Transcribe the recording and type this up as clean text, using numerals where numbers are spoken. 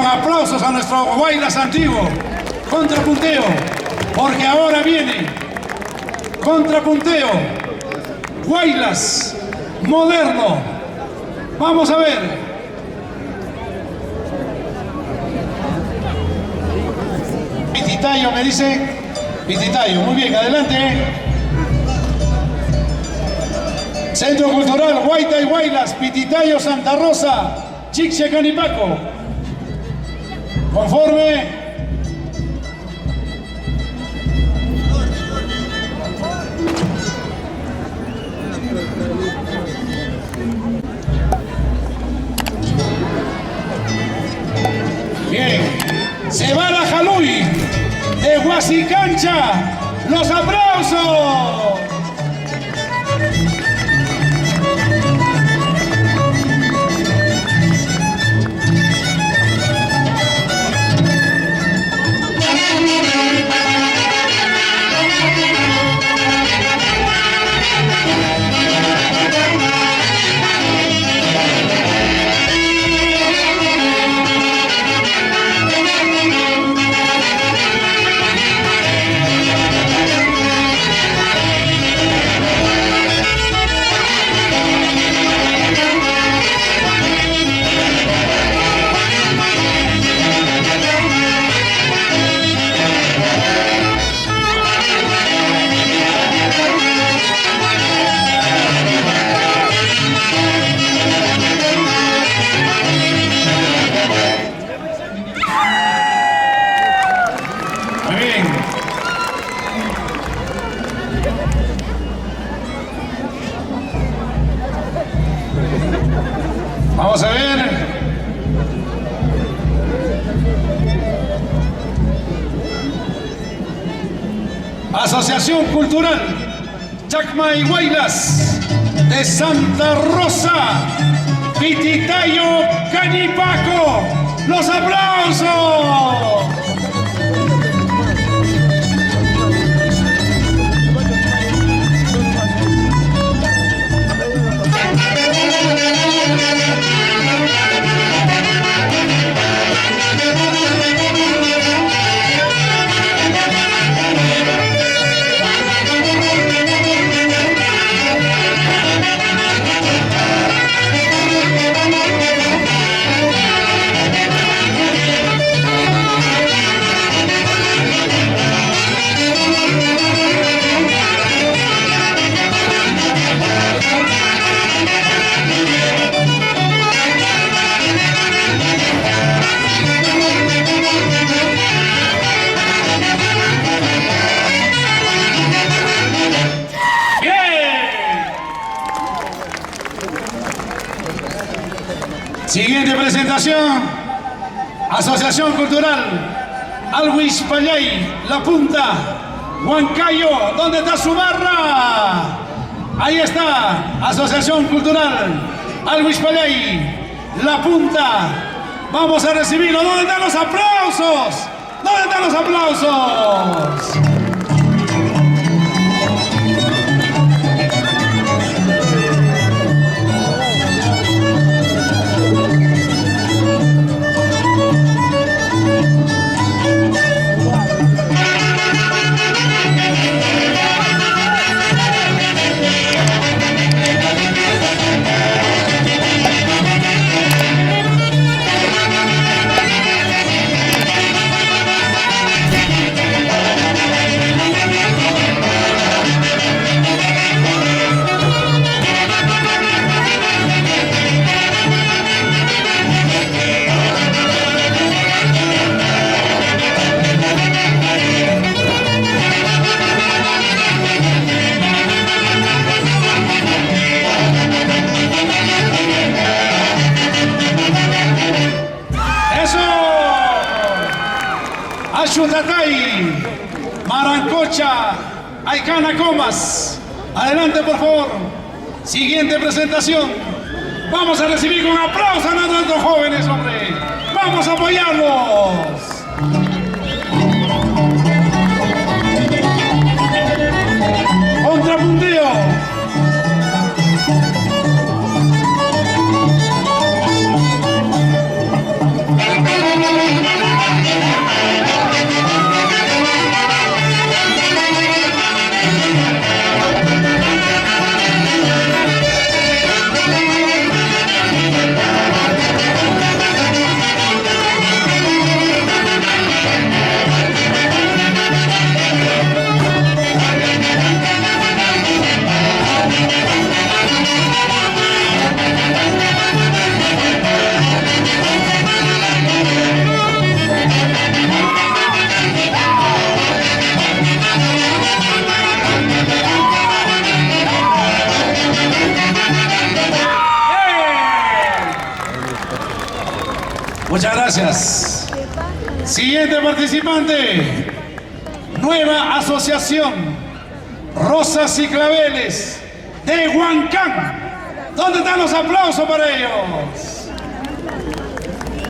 Aplausos a nuestro Guaylas antiguo, contrapunteo, porque ahora viene contrapunteo, Guaylas moderno. Vamos a ver. Pititayo me dice, Pititayo, muy bien, adelante. Centro Cultural Guaita y Guaylas, Pititayo, Santa Rosa, Chixe, Canipaco. Conforme. Bien. Se va la Jaluy de Huasicancha. ¡Los aplausos! Vamos a ver. Asociación Cultural Chacma y Guaylas de Santa Rosa, Pititayo, Canipaco. ¡Los aplausos! Siguiente presentación, Asociación Cultural Alhuispallay, La Punta, Huancayo. ¿Dónde está su barra? Ahí está, Asociación Cultural Alhuispallay, La Punta. Vamos a recibirlo. ¿Dónde están los aplausos? ¿Dónde están los aplausos? Achuntatay, Marancocha, Aicana Comas. Adelante, por favor. Siguiente presentación. Vamos a recibir con aplausos a nuestros jóvenes, hombre. Vamos a apoyarlos. Contrapunteo. Muchas gracias. Siguiente participante. Nueva asociación Rosas y Claveles de Huancán. ¿Dónde están los aplausos para ellos?